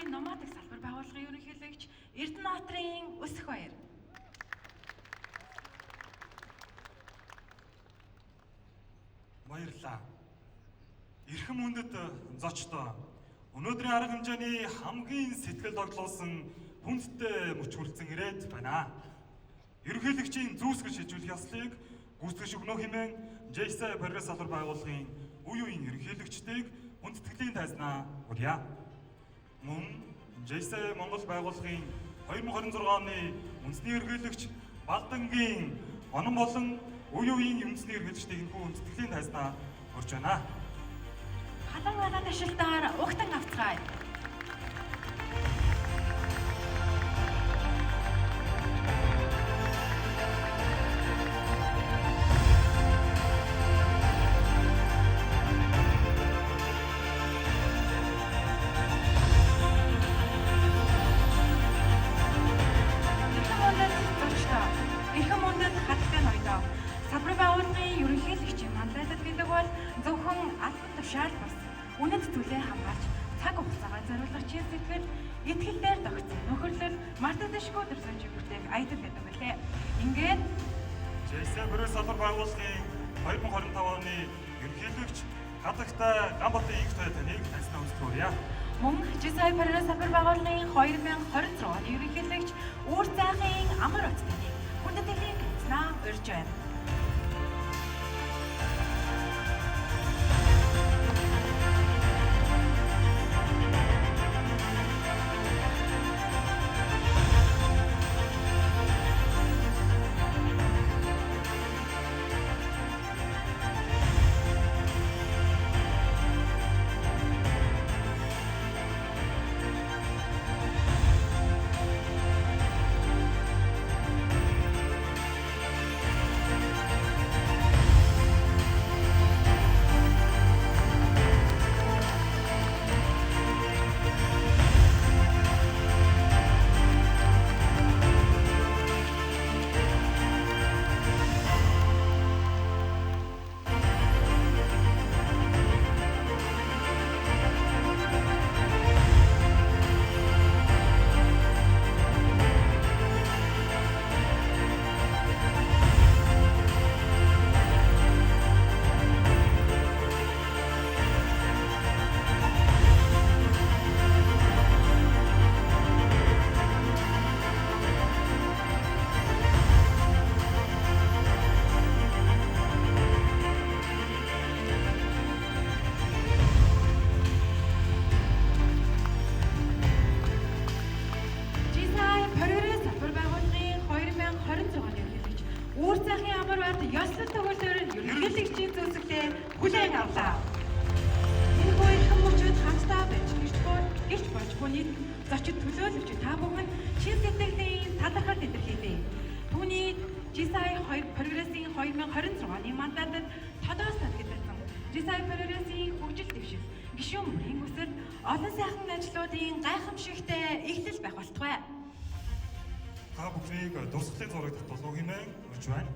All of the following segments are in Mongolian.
Жисай номадик салбар байгууллагын ерөнхийлөгч Эрдэнэбаатрын Өсөх баяр. Баярлалаа. Эрхэм хүндэт зочдоо. Өнөөдрийн арга хэмжээний хамгийн сэтгэл догтлуулсан хүндтэй мөч хүрэлцэн ирээд байна. Ерөнхийлөгчийн зүүсгэж шийдвэрлэх ёслыг гүйцэтгэж өгнө хэмээн Жисай прогресс салбар байгууллагын үе үеийн ерөнхийлөгчдийг хүндэтгэлийн тайзнаа хүргье. Мөн Жисай Монгол байгууллагын 2026 оны үндэсний ерөнхийлөгч Балдангийн онон болон үе үеийн үндэсний ерөнхийлөгчдийн хүндэтгэлийн тайзнаа хүрч байна. Халан галан ташилтаар угтан авцгаая. Салбар байгууллагын ерөнхийлөгчийн мандатад гэдэг бол зөвхөн албан тушаал бас үнэт зүйлээ хамгаалж цаг хугацаагаа зориулах чин сэтгэл, итгэлээр тогтсон нөхөрлөл, мартагдашгүй төрсөн бүтээг аялал гэдэг мөлий. Ингээд Жисай прогресс салбар байгууллагын 2025 оны ерөнхийлөгч хадагтай Ганбатын Игтэй таныг таньснаа үзтгүүлье. Мөн Жисай прогресс салбар байгууллагын 2026 оны ерөнхийлөгч Үүр Зайхын Амар Бат таныг хүндэтгэлийн таньснаа урьж байна. Үүр Зайхын Амар Бат ёслол төгөлөөр ерөнхийлөгчийн зөвсөлтөд хүлээн авлаа. Энэ хоёр хүмүүжүүд хамтдаа байж гэрч болж бүний зочид төлөөлөгч та бүхэн чин сэтгэлийн талархал илэрхийлье. Түүний Жисай прогрессын 2026 оны мандатад тодоос татгдсан. Жисай прогрессын хөгжил дэвшил, гишүүн бүрийн өсөлт, олон сайхан ажлуудын гайхамшигтай эхлэл байх болтугай. Та бүхнийг дурсгалын зураг татуулах хэмээн урьж байна.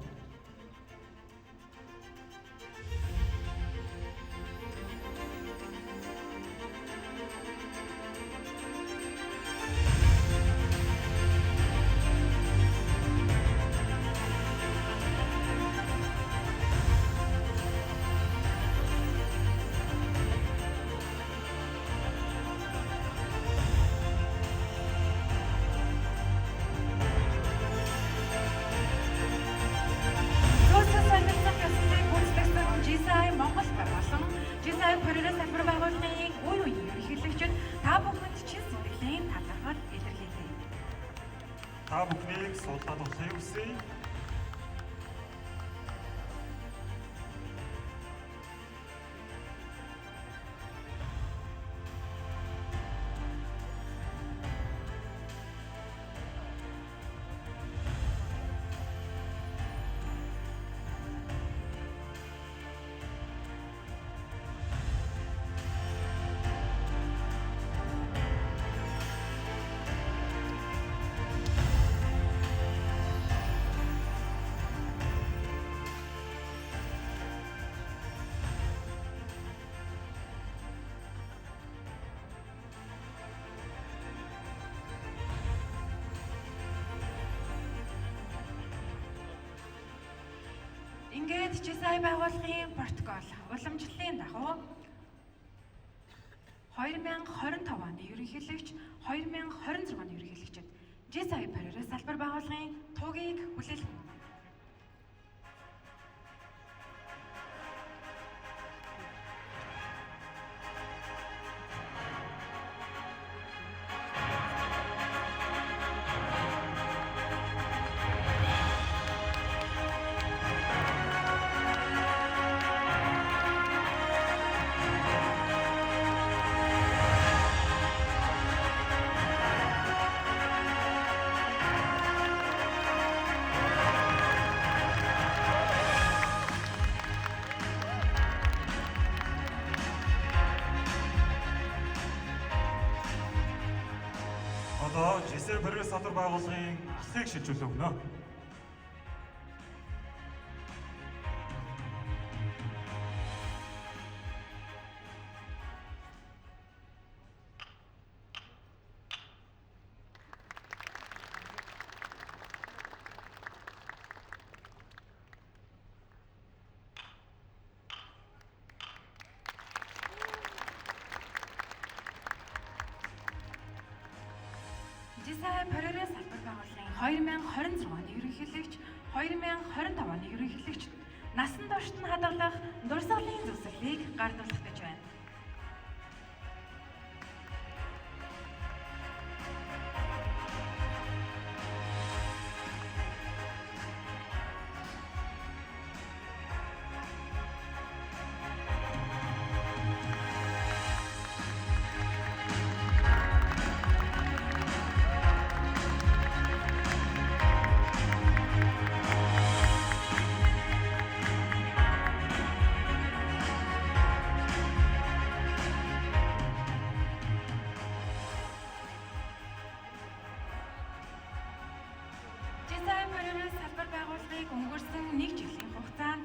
Жисай прогресс салбар байгууллагын үе үеийн ерөнхийлөгчид та бүхэнд чин сэтгэлийн талархал илэрхийлье. Та бүхнийг судлаад авахыг хүсье. Ингээд Жисай байгууллагын протокол уламжлалын дагуу 2025 оны ерөнхийлөгч 2026 оны ерөнхийлөгчд Жисай Перерес салбар байгууллагын туугийг хүлээлгэнэ. Одоо Жисай Перерес салбар байгууллагын ахлыг шилжүүлэх өгнө. Жисай Перерес салбар байгууллагын 2026 оны ерөнхийлөгч 2025 оны ерөнхийлөгч насан туршид нь хадгалах дурсгалын зөвсөлийг гардуулах гэж байна. Жисай Перерес салбар байгууллагыг өнгөрсөн 1 жилийн хугацаанд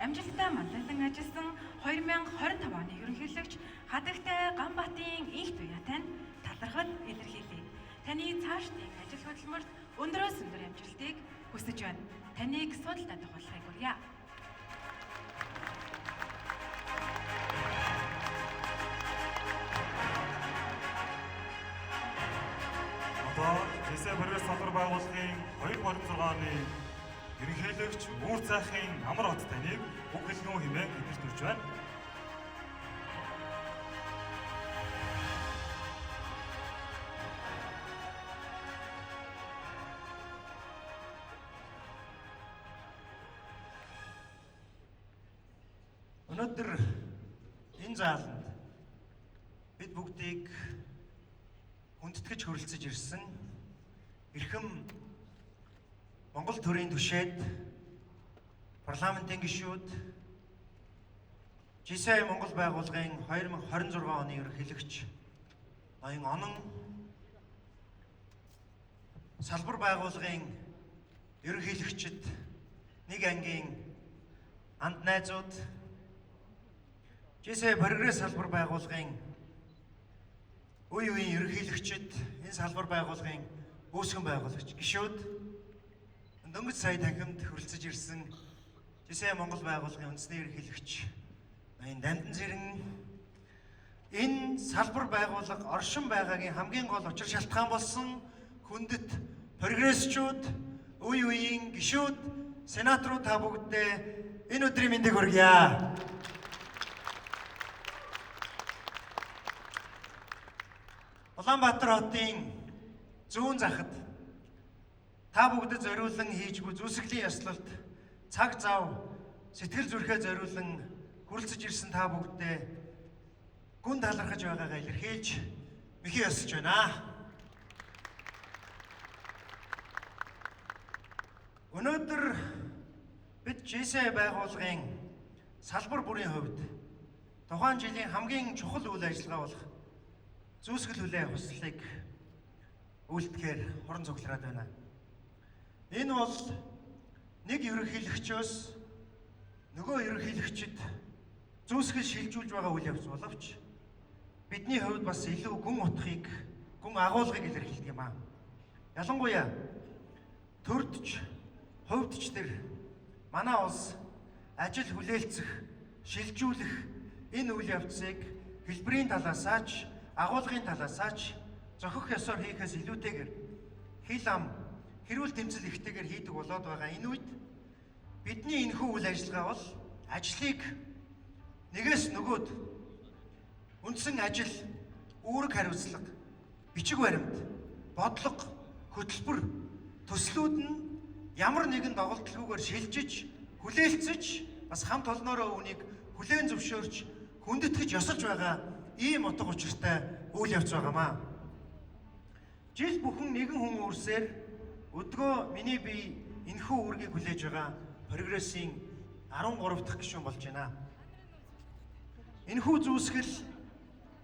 амжилттай манлайлан ажилласан 2025 оны ерөнхийлөгч хадагтай Ганбаатарын инх туяатанд талархал илэрхийлье. Таны цаашдын ажил хөдөлмөрт өндөрөөс өндөр амжилтыг хүсэж байна. Таныг судалтай тохиолохыг хүргье. Одоо Жисай Перерес салбар байгууллагын 2026 оны ерөнхийлөгч Үүр цайхын амар хот таныг үг хэлнүү хэмээн эдгэрч төрж байна. Өнөөдөр энэ зааланд бид бүгдийг хүндэтгэж хөрөлцөж ирсэн эрхэм Монгол төрийн түшээд парламентын гишүүд Жисай Монгол байгууллагын 2026 оны ерөнхийлөгч ноён онон салбар байгууллагын ерөнхийлөгчид нэг ангийн анд найзууд Жисай Перерес салбар байгууллагын үе үеийн ерөнхийлөгчид энэ салбар байгууллагын үүсгэн байгуулагч гишүүд дөнгөж сая танхимд хүрэлцэж ирсэн Жисай Монгол байгууллагын үндэсний ерөнхийлөгч ноён Дандан Цэрэн энэ салбар байгууллага оршин байгаагийн хамгийн гол учир шалтгаан болсон хүндэт прогрессчүүд үе үеийн гишүүд сенаторууд та бүгдээ энэ өдрийн мэндийг хүргье. Улаанбаатар хотын зүүн захад та бүгдэд зориулан хийж буй зүсгэлийн ёслолд цаг зав сэтгэл зүрхээ зориулан хүрэлцэж ирсэн та бүгдээ гүн талархаж байгаагаа илэрхийлж мэхий ёсож байна. Өнөөдөр бид Жисай байгууллагын салбар бүрийн хувьд тухайн жилийн хамгийн чухал үйл ажиллагаа болох зүүсгэл хүлээх хүслийг үйлдэхээр хорон цуглараад байна. Энэ бол нэг ерөнхийлөгчөөс нөгөө ерөнхийлөгчд зүүсгэл шилжүүлж байгаа үйл явц боловч бидний хувьд бас илүү гүн утгыг, гүн агуулгыг илэрхийлдэг юм аа. Ялангуяа төрдч, хувьдч төр манай улс ажил хүлээлцэх, шилжүүлэх энэ үйл явцыг хэлбэрийн талаасаач, агуулгын талаасаач зохих ёсоор хийхээс илүүтэйгээр хил ам, хэрүүл тэмцэл ихтэйгээр хийдэг болоод байгаа энэ үед бидний энэхүү үйл ажиллагаа бол ажлыг нэгээс нөгөөд үндсэн ажил, үүрэг хариуцлага, бичиг баримт, бодлого, хөтөлбөр, төслүүд нь ямар нэгэн доголдолгүйгээр шилжиж, хүлээлцэж, бас хамт олноороо үүнийг хүлээн зөвшөөрч, хүндэтгэж ёсолж байгаа ийм утга учиртай үйл явц байгаамаа. Жил бүхэн нэгэн хүн үрсээр өдгөө миний бие энэхүү үүргийг хүлээж байгаа прогрессийн 13 дахь гишүүн болж байна. Энэхүү зүйсгэл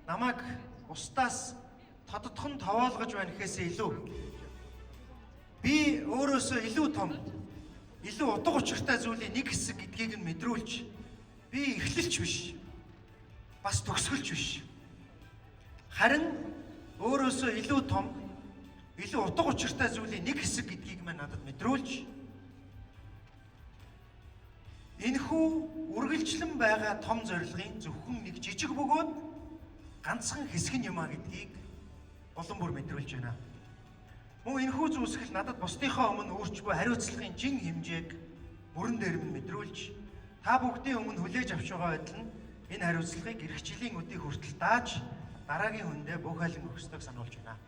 намайг устдаас тодотхон товоолгож байна гэхээсээ илүү би өөрөөсөө илүү том, илүү утга учиртай зүйлийн нэг хэсэг гэдгийг нь мэдрүүлж би эхлэлч биш, бас төгсгөлч биш. Харин өөрөөсөө илүү том, илүү утга учиртай зүйлийн нэг хэсэг гэдгийг мань надад мэдрүүлж энэхүү үргэлжлэн байгаа том зорилгын зөвхөн нэг жижиг бөгөөд ганцхан хэсэг нь юмаа гэдгийг улам бүр мэдрүүлж байна. Мөн энэхүү зүйлсгэл надад бусдынхаа өмнө өөрчлөхгүй хариуцлагын жин хэмжээг бүрэн дээр минь мэдрүүлж та бүгдийн өмнө хүлээж авч байгаа байдал нь энэ хариуцлагыг эх жилийн өдийг хүртэл дааж дараагийн хүндээ бүх айлын өгсдгийг сануулж байна.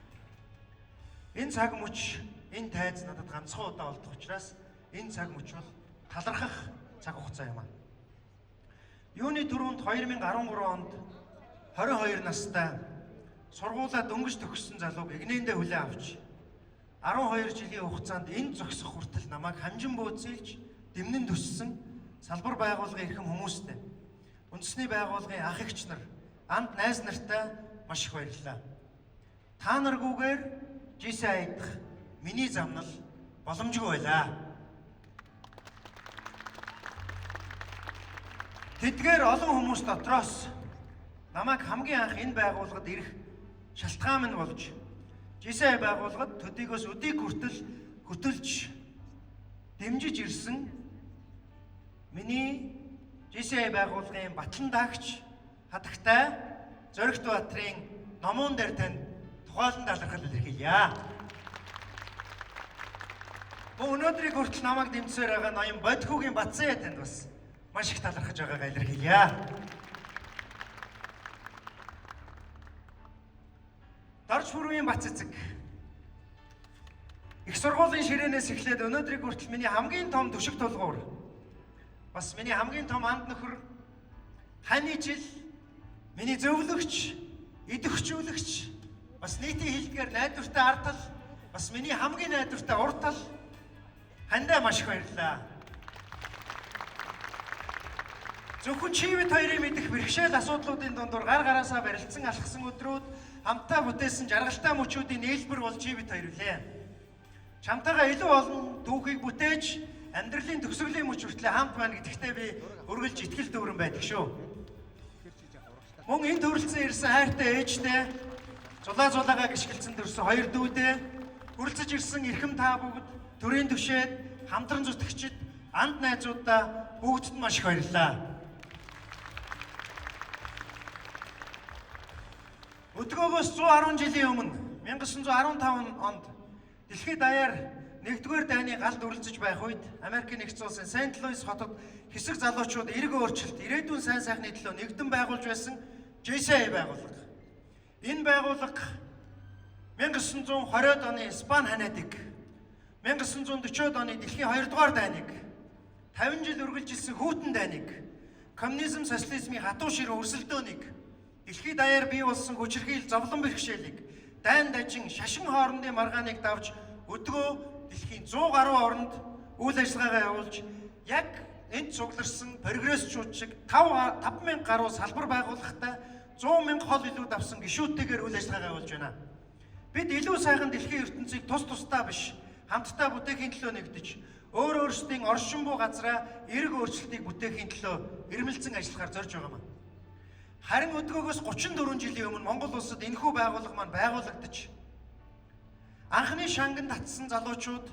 Энэ цаг мөч, энэ тайз надад ганцхан удаа олдох учраас энэ цаг мөч бол талархах цаг хугацаа юм аа. Юуны түрүүнд 2013 онд 22 настай сургуулаа дөнгөж төгссөн залууг игнэндээ хүлээн авч 12 жилийн хугацаанд энэ зогсох хүртэл намайг хамжин бөөцөөлж дэмнэн төссөн салбар байгууллагын эрхэм хүмүүстэй үндэсний байгууллагын ах эгч нар, анд найз нартай маш их баярлалаа. Та наргүйгээр GCI идэх миний замнал боломжгүй байлаа. Тэдгээр олон хүмүүс дотроос намайг хамгийн анх энэ байгууллагад ирэх шалтгаан минь болж GCI байгууллагад төдийгөөс өдийг хүртэл хөтөлж дэмжиж ирсэн миний GCI байгууллагын батлан даагч хатагтай Зоригт Баатрын номон дээр танд тухайлан талархал илэрхийлье. Өнөөдрийг хүртэл намайг дэмжсээр байгаа ноён Бодхүүгийн Батцаа танд бас маш их талархаж байгаагаа илэрхийлье. Дарж бүрийн Бац эцэг. Их сургуулийн ширээнээс эхлээд өнөөдрийг хүртэл миний хамгийн том түшиг тулгуур. Бас миний хамгийн том анд нөхөр хань жил миний зөвлөгч, идэвхжүүлэгч, бас нийтийн хэлдгээр найдвартай ардтал, бас миний хамгийн найдвартай уртал хандаа маш их баярлалаа. Зөвхөн чи бид хоёрын мэдих бэрхшээл асуудлуудын дундуур гар гараасаа барилцсан алхсан өдрүүд хамтаа бүтээсэн жаргалтай мөчүүдийн нээлбэр бол чи бид хоёр үлээ. Чамтайгаа илүү олон түүхийг бүтээж амьдралын төгсгөлийн мөч хүртлээр хамт байна гэдэгтээ би үргэлж итгэл дүүрэн байдаг шүү. Мөн энэ төрөлцөн ирсэн хайртай ээжтэй, зулаагаа гიშгэлцэн төрсөн хоёр дүүдээ, хүрэлцэж ирсэн эрхэм та бүгд, төрийн түшээд, хамтран зүтгэгчид, анд найзуудаа бүгдд нь маш их баярлалаа. Өдгөөгөөс 110 жилийн өмнө 1915 онд дэлхийд даяар 1-р дайны галд үргэлжлэж байх үед Америкийн нэгдсэн улсын Сент Луис хотод хэсэг залуучууд эрг өөрчлөлт, ирээдүйн сайн сайхны төлөө нэгдэн байгуулж байсан GCI байгууллага. Энэ байгууллага 1920-ад оны Испани ханиадыг, 1940-ад оны дэлхийн 2-р дайныг, 50 жил үргэлжилсэн хүйтэн дайныг, коммунизм, социализмын хатуу ширээ өрсөлдөөнийг, дэлхийд даяар бий болсон хүчирхийлэл зовлон бэрхшээлийг, дайн дажин, шашин хоорондын маргааныг давж өдгөө дэлхийн 100 гаруй оронд үйл ажиллагаагаа явуулж яг энд цугларсан прогрессчууд шиг 5000 гаруй салбар байгууллагатай 100,000 хол илүү давсан гишүүдтэйгээр үйл ажиллагаагаа явуулж байна. Бид илүү сайхан дэлхийн ертөнцийг тус тусдаа биш, хамтдаа бүтээхийн төлөө нэгдэж, өөрсдийн оршин буу газраа эрг өөрчлөлтийг бүтээхийн төлөө ирмэлцэн ажиллахаар зорж байгаа юм. Харин өдгөөгөөс 34 жилийн өмнө Монгол улсад энэхүү байгууллага маань байгуулагдаж анхны шанган татсан залуучууд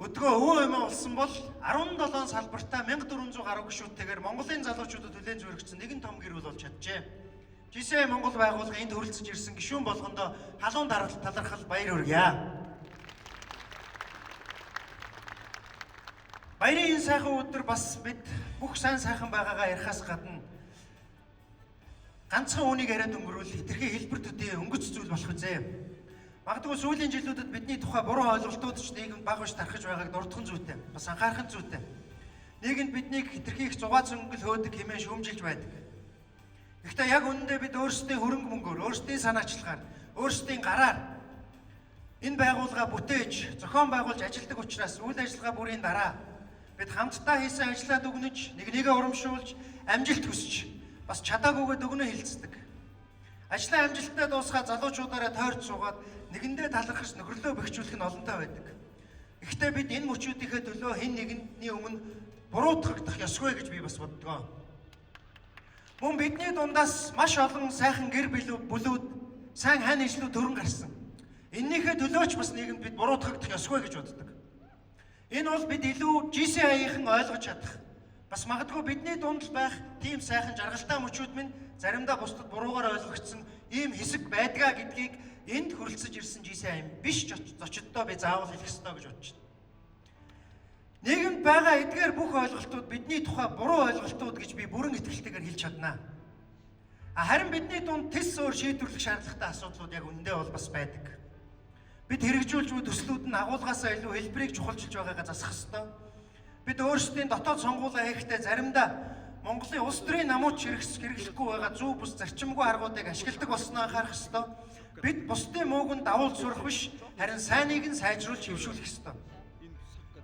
Өдгөө өвөө эмээ болсон бол 17 салбартаа 1400 гаруй гишүүдтэйгээр Монголын залуучуудад хүлээн зөвшөөрөгдсөн нэгэн том гэр бүл болж чаджээ. GCI Монгол байгууллага энд хүрэлцэж ирсэн гишүүн болгондоо халуун талархал баяр хүргье. Баярын энэ сайхан өдөр бас бид бүх сайн сайхан байгаагаа ярихаас гадна ганцхан үнийг яриад өнгөрүүл хэтэрхий хэлбэр төдий өнгөц зүйл болох үзье. Магадгүй сүүлийн жилүүдэд бидний тухай буруу ойлголтууд ч нийгэмд баг биш тархаж байгааг дурдхан зүйтэй, бас анхаархан зүйтэй. Нийгэмд биднийг хэтэрхий их зугаа зөнгөл хөөдөг хэмээн шүүмжилж байдаг. Гэхдээ яг үнэндээ бид өөрсдийн хөрөнгө мөнгөөр, өөрсдийн санаачлагаар, өөрсдийн гараар энэ байгууллага бүтээж, зохион байгуулж ажилладаг учраас үйл ажиллагаа бүрийн дараа бид хамтдаа хийсэн ажлаа дүгнэж, нэгээ урамшуулж, амжилт хүсэж, бас чадаагүйгээ дүгнэн хэлцдэг. Ажлаа амжилттай дуусгаад залуучуудаараа тойрч суугаад нэгэндээ талархаж нөхөрлөө бэхжүүлэх нь олонтой байдаг. Гэхдээ бид энэ мөчүүдийнхээ төлөө хэн нэгний өмнө буруутгагдах ёсгүй гэж би бас боддог. Мөн бидний дундаас маш олон сайхан гэр бүлүүд, сайн хань ижлүүд төрөн гарсан. Эннийхээ төлөөч бас нийгэмд бид буруутгагдах ёсгүй гэж боддог. Энэ бол бид илүү GCI-ийн ойлгож чадах. Бас магадгүй бидний дунд байх тийм сайхан жаргалтай мөчүүд минь заримдаа бусдад буруугаар ойлгогдсон ийм хэсэг байдгаа гэдгийг энд хүрэлцэж ирсэн GCI биш зочдтой би заавал хэлэх ёстой гэж бодож байна. Нийгэмд байгаа эдгээр бүх ойлголтууд бидний тухай буруу ойлголтууд гэж би бүрэн итгэлтэйгээр хэлж чаднаа. Харин бидний дунд тис өөр шийдвэрлэх шаардлагатай асуудлууд яг үндэ бол бас байдаг. Бид хэрэгжүүлж буй төслүүд нь агуулгаасаа илүү хэлбэрийг чухалчилж байгаагаа засах ёстой. Бид өөрсдийн дотоод сонгуулаа хийхдээ заримдаа Монголын улс төрийн намууч хэрэглэхгүй байгаа зөв бус зарчимгүй аргуудыг ашигладаг болсноо анхаарах ёстой. Бид бусдын мууганд давуулж сурах биш, харин сайныг нь сайжруулж хөвшүүлэх ёстой.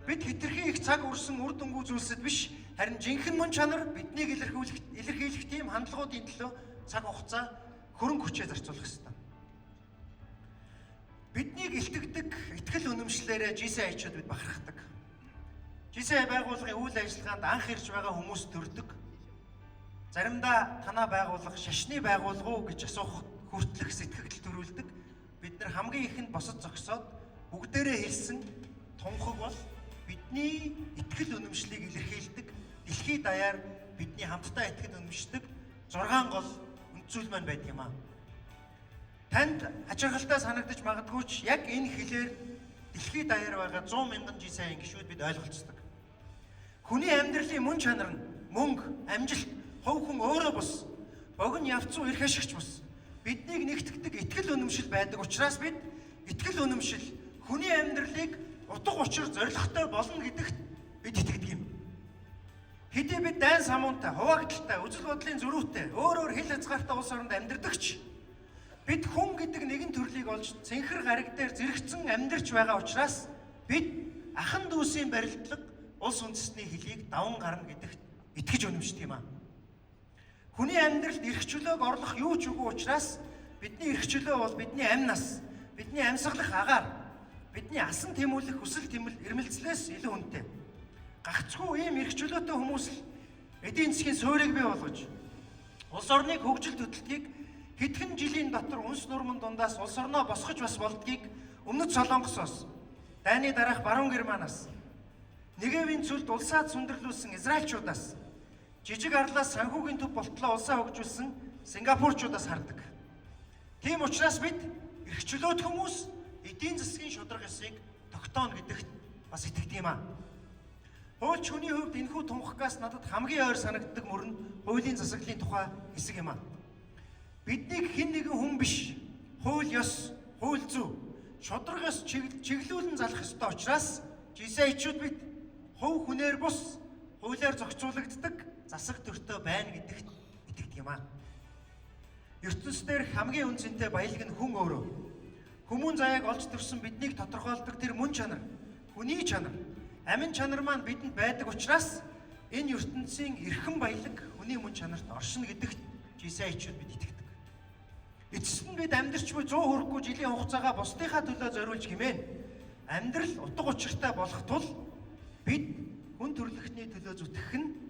Бид хэтэрхий их цаг үрсэн үр дүнгүй зүйлсэд биш, харин жинхэнэ мөн чанар биднийг илэрхийлэх тийм хандлагуудын төлөө цаг хугацаа хөрөнгө хүчээ зарцуулах ёстой. Биднийг илтгэдэг итгэл үнэмшлээрээ GCI-чуд бид бахархдаг. GCI байгууллагын үйл ажиллагаанд анх ирж байгаа хүмүүс төрдөг. Заримдаа танаа байгууллага шашны байгууллага уу гэж асуух хүртэлх сэтгэгдэл төрүүлдэг. Бид нар хамгийн ихэнд босод зогсоод бүгдээрээ хэлсэн тунхаг бол бидний итгэл үнэмшлийг илэрхийлдэг, дэлхийд даяар бидний хамтдаа итгэл үнэмшдэг 6 гол үндсүүл маань байдаг юм аа. Танд хачирхалтай санагдаж магадгүй ч яг энэ хэлээр дэлхийд даяар байгаа 100 мянган GCI-ийн гишүүд бид ойлголцдог. Хүний амьдралын мөн чанар нь мөнгө, амжилт, хувь хүн өөрөө бус, богино явцсан эрх ашигч бус. Биднийг нэгтгэдэг итгэл үнэмшил байдаг учраас бид итгэл үнэмшил хүний амьдралыг утга учир зоригтой болно гэдэгт бид итгэдэг юм. Хэдий бид дайн самуунтай, хуваагдaltaй, үзэл бодлын зөрүүтэй, өөр хэл хязгаартай улс оронд амьдардаг ч бид хүн гэдэг нэгэн төрлийг олж цэнхэр гариг дээр зэрэгцэн амьдарч байгаа учраас бид ахан дүүсийн барилдлага улс үндэстний хэлийг даван гарна гэдэгт итгэж үнэмшдэг юм аа. Хүний амьдралд эрх чөлөөг орлох юу ч үгүй учраас бидний эрх чөлөө бол бидний амь нас, бидний амьсгалах агаар, бидний асан тэмүүлэх хүсэл эрмэлзлээс илүү үнэтэй. Гагцгүй ийм эрх чөлөөтэй хүмүүс л эдийн засгийн суурийг бий болгож улс орныг хөгжил хөдөлгөөгийг хэдхэн жилийн дотор үнс нурман дундаас улс орноо босгож бас болдгийг Өмнөд Солонгосоос, дайны дараах Баруун Германаас, Негевийн цөлд улсаа сүндэрлүүлсэн Израильчуудаас, жижиг арлаас санхүүгийн төв болтлоо улсаа хөгжүүлсэн Сингапурчуудаас хардаг. Тийм учраас бид эрх чөлөөт хүмүүс эдийн засгийн шударга ёсыг тогтооно гэдэгт бас итгэдэг юм аа. Хуульч хүний хувьд энэхүү тунхагаас надад хамгийн ойр санагддаг мөр нь хуулийн засаглалын тухай хэсэг юм аа. Биднийг хэн нэгэн хүн биш, хууль ёс, хууль зүй, шударга ёс чиглүүлэн залах ёстой учраас GCI-чуд бид хувь хүнээр бус, хуулиар зохицуулагддаг засаг төртөө байна гэдэгт итгэдэг юм аа. ертөнцийн дээрх хамгийн үнцэнтэй баялаг нь хүн өөрөө. Хүмүүн заяаг олж төрсөн биднийг тодорхойлдог тэр мөн чанар, хүний чанар, амин чанар маань бидэнд байдаг учраас энэ ертөнцийн эрхэм баялаг хүний мөн чанарт оршино гэдэгт GCI-чуд бид итгэдэг. Эцэст нь бид амьдарч буй 100 хүрэхгүй жилийн хугацаагаа бусдынхаа төлөө зориулж хэмээн амьдрал утга учиртай болох тул бид хүн төрлөختний төлөө зүтгэх нь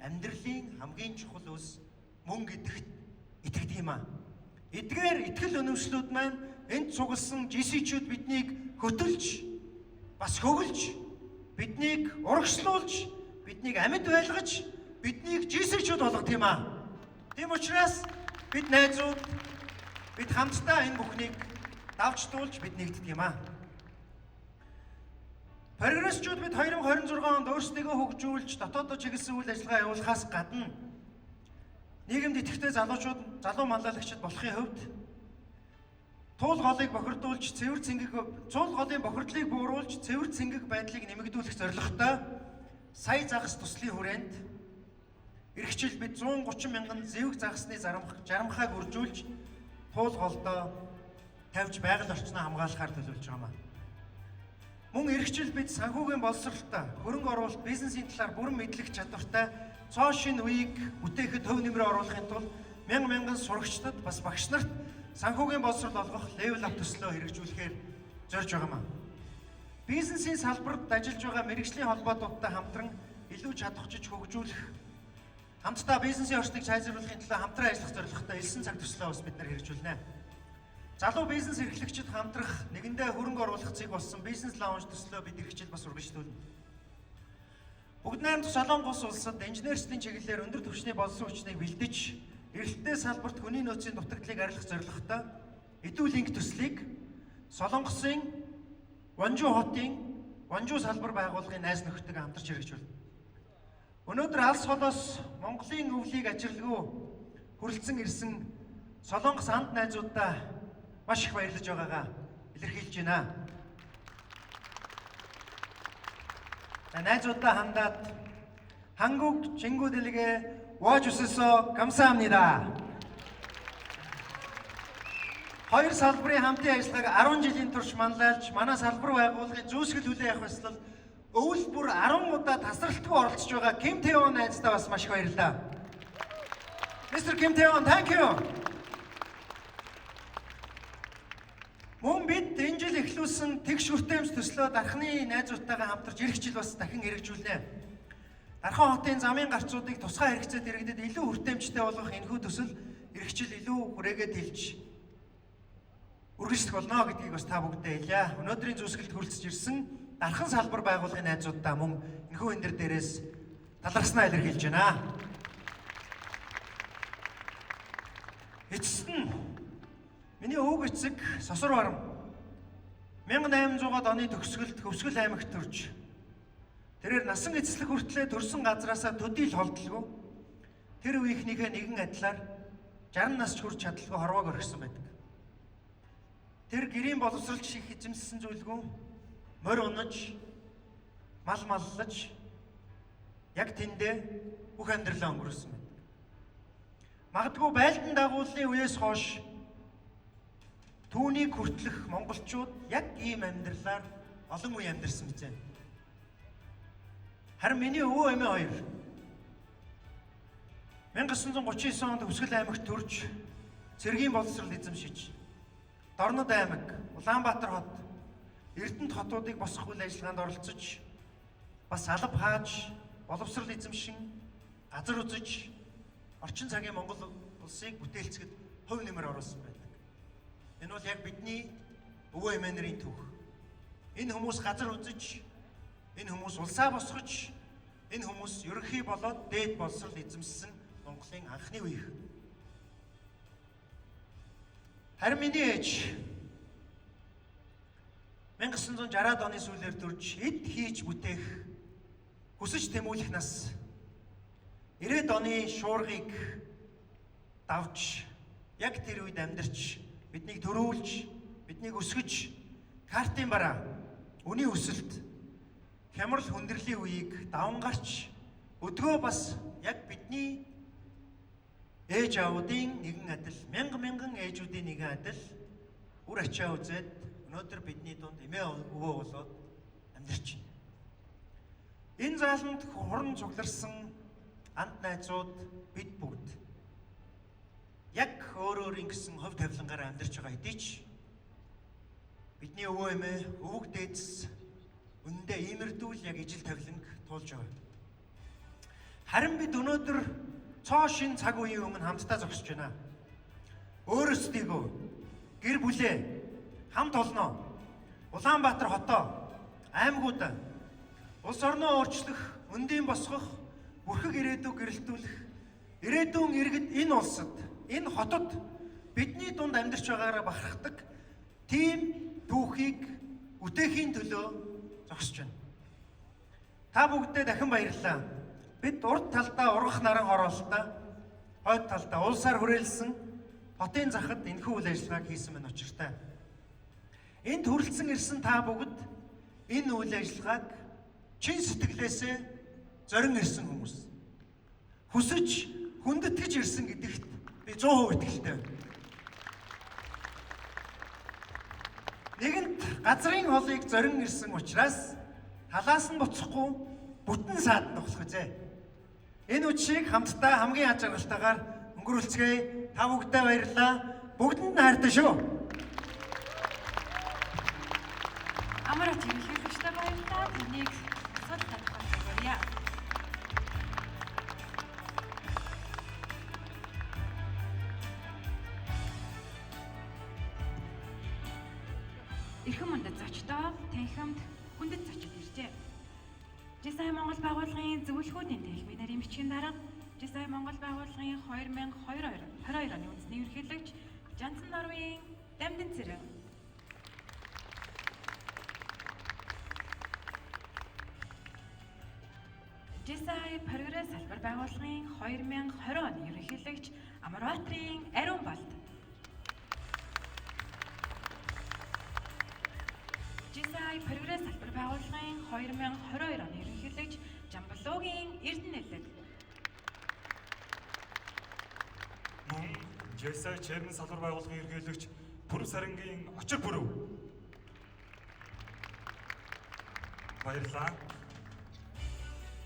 амьдралын хамгийн чухал үс мөн гэдэгт итгэдэг юм аа. Эдгээр итгэл үнэмшлүүд маань энд цугласан GC-чуд биднийг хөтөлж, бас хөглөж, биднийг урагшлуулж, биднийг амьд байлгаж, биднийг жисэгчүүд болгох юм аа. Тийм учраас бид найзууд бид хамтдаа энэ бүхнийг давчдуулж бид нэгддэг юм аа. Прогрессчүүд бид 2026 онд өөрсдийгөө хөгжүүлж, дотооддоо чиглэсэн үйл ажиллагаа явуулахаас гадна нийгэмд идэвхтэй залуучууд, залуу манлайлагчид болохын хувьд туул голыг бохирдуулж, цул голын бохирдлыг бууруулж, цэвэр цэнгэг байдлыг нэмэгдүүлэх зорилготой сая загас туслын хүрээнд эх жил бид 130 мянган зэвэг загасны жарамхааг үржүүлж, туул голдоо тавьж байгаль орчноо хамгаалахаар төлөвлөж байгаа юм. Мөн эх жил бид санхүүгийн боловсролтой, хөрөнгө оруулалт, бизнесийн талаар бүрэн мэдлэг чадвартай цоо шин үеийг бүтээхэд төв нэмрээ оруулахын тулд мянган сурагчдад бас багш нарт санхүүгийн боловсрол олгох level up төслөө хэрэгжүүлэхээр зорж байгаа юм. Бизнесийн салбарт ажиллаж байгаа мэргэжлийн холбоотуудтай хамтран илүү чадахжиж хөгжүүлэх, хамтдаа бизнесийн орчныг сайжруулахын төлөө хамтран ажиллах зорилготой элсэн цаг төслөө бас бид нар хэрэгжүүлнэ. Залуу бизнес эрхлэгчид хамтрах, нэгэндээ хөрөнгө оруулах цэг болсон бизнес лаунж төслөө бид эх жил бас үргэлжлүүлнэ. Бүгд найрамдах Солонгос улсад инженерийн чиглэлээр өндөр түвшний боловсон хүчнийг бэлдэж, эрэлттэй салбарт хүний нөөцийн дутагдлыг арилгах зорилготой эдүү линк төслийг Солонгосын Вонжу хотын Вонжу салбар байгууллагын найз нөхдөд хамтарч хэрэгжүүлнэ. Өнөөдөр алс холоос Монголын өвлийг ажиглгүй хүрэлцэн ирсэн Солонгос анд найзуудаа маш их баярлаж байгаагаа илэрхийлж байна. найзуудаа хандаад 한국 친구들에게 와주셔서 감사합니다. Хоёр салбарын хамтын ажиллагааг 10 жилийн турш манлайлж, манай салбар байгууллагын зүйсгэл хүлээн авах ёслол өвөл бүр 10 удаа тасралтгүй оролцож байгаа Ким Тэон найздаа бас маш их баярлалаа. Mr. Kim Tae-won, thank you. Мөн бид энэ жил эхлүүлсэн тэгш хүртээмж төслөө дархны найзуудтайгаа хамтарч эх жил бас дахин хэрэгжүүлнэ. Дархан хотын замын гарцуудыг тусгай хэрэгцээнд иргэдэд илүү хүртээмжтэй болгох энэхүү төсөл эх жил илүү хүрээгээд хэлж үргэлжлэх болно гэдгийг бас та бүгдээ хэлье. Өнөөдрийн зүсгэлд хүрэлцэж ирсэн дархан салбар байгууллагын найзуудаа мөн энэхүү энэ дээрээс талархснаа илэрхийлж байна. Эцэст нь миний өвөг эцэг Сосор Барам 1800-аад оны төгсгөлд Хөвсгөл аймагт төрж тэрээр насан эцэслэх хүртлээр төрсэн газраасаа төдийл холдолгүй тэр үеийнхнийхээ нэгэн адилаар 60 нас ч хүрч чадалгүй хорвоог орхисон байдаг. Тэр гэрийн боловсролч шиг эзэмссэн зүйлгүй морь унаж мал маллаж яг тэндээ бүх амьдралаа өнгөрөөсөн байдаг. Магадгүй байлдан дагуулын үеэс хойш түүнийг хүртлэх монголчууд яг ийм амьдралаар олон үе амьдарсан биз. Харин миний өвөө эмээ хоёр 1939 онд Хөвсгөл аймагт төрж цэргийн боловсрол эзэмшиж Дорнод аймаг, Улаанбаатар хот, Эрдэнэт хотуудыг босгох үйл ажиллагаанд оролцож бас алба хааж, боловсрол эзэмшин, газар үзэж орчин цагийн Монгол улсыг бүтээлцэхэд хувь нэмэр оруулсан байдаг. Энэ бол яг бидний өвөө эмээ нарын түүх. Энэ хүмүүс газар үзэж, энэ хүмүүс улсаа босгож, энэ хүмүүс ерөнхий болоод дээд боловсрол эзэмссэн Монголын анхны үеийнх. Харин миний ээж 1960-аад оны сүүлээр төрж эд хийж бүтээх хүсэж тэмүүлэх нас 90-ад оны шуургыг давж яг тэр үед амьдарч биднийг төрүүлж биднийг өсгөж картын бараа үний өсөлт хямрал хүндрлийн үеийг даван гарч өдгөө бас яг бидний ээж аавуудын нэгэн адил мянган ээжүүдийн нэгэн адил үр ачаа үзээд өнөөдөр бидний дунд эмээ өвөө болоод амьдарч байна. Энэ зааланд хуран цугларсан анд найзууд бид бүгд яг өөр ингэсэн хөв тавилангаар амьдарч байгаа хэдий ч бидний өвөө эмээ өвөг дээдс үнэндээ иймэрдүүл яг ижил тавиланг туулж байгаа. Харин бид өнөөдөр цоо шин цаг үеийн өмнө хамтдаа зогсож байна. Өөрсдийгөө гэр бүлээ хамт олноо. Улаанбаатар хотоо, аймагуудаа, улс орноо өөрчлөх, өндийн босгох, бүрхэг ирээдүйг гэрэлтүүлэх, ирээдүйн иргэд энэ улсад, энэ хотод бидний дунд амьдарч байгаараа бахархдаг тийм түүхийг бүтээхийн төлөө зогсож байна. Та бүгдээ дахин баярлалаа. Бид урд талдаа ургах наран хороолтоо, хойд талдаа улсаар хүрээлсэн хотын захад энэхүү үйл ажиллагааг хийсэн мань учиртай. Энд хүрэлцэн ирсэн та бүгд энэ үйл ажиллагааг чин сэтгэлээсээ зорин ирсэн хүмүүс. Хүсэж, хүндэтгэж ирсэн гэдэгт би 100% итгэлтэй байна. Нэгэнт газрын холыг зорин ирсэн учраас талаас нь буцахгүй бүтэн саад нөхөх үзье. Энэ үдшийг хамтдаа хамгийн аж аргалтайгаар өнгөрүүлцгээе. Та бүгдээ баярлалаа. Бүгдэнд нь хайртай шүү. Амраа чиглэлтэй баярлалаа. Энийг сод татгалзуулъя. Эрхэм мөндөд зочдоо танхимд хүндэт зочид иржээ. Жисай Монгол байгууллагын зөвлөхүүдийн техникийн бичгийн дарга Жисай Монгол байгууллагын 2022 оны үндэсний ерөнхийлөгч Жанцан Норвийн Дамдын цэрэг. Жисай прогресс салбар байгууллагын 2020 оны ерөнхийлөгч Амарбаатарын Ариун Балд. Жисай прогресс салбар байгууллагын 2022 оны ерөнхийлөгч Жамбалуугийн Эрдэнэлэг. Мөн Жисай Чермэн салбар байгууллагын ерөнхийлөгч Пүрэв Сарангийн Очир Пүрэв. Баярлалаа.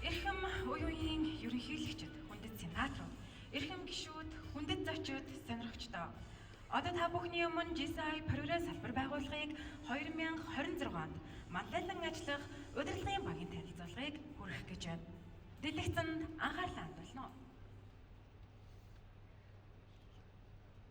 Эрхэм уюуны ерөнхийлөгчд, хүндэт сенаторууд, эрхэм гишүүд, хүндэт зочид, сонирхогчдоо. Одоо та бүхний өмнө Жисай прогресс салбар байгууллагыг 2026 онд манлайлан ажиллах удирдлагын багийн танилцуулгыг хүргэх гэж байна. Дэлгэцэнд анхаарлаа хандуулно.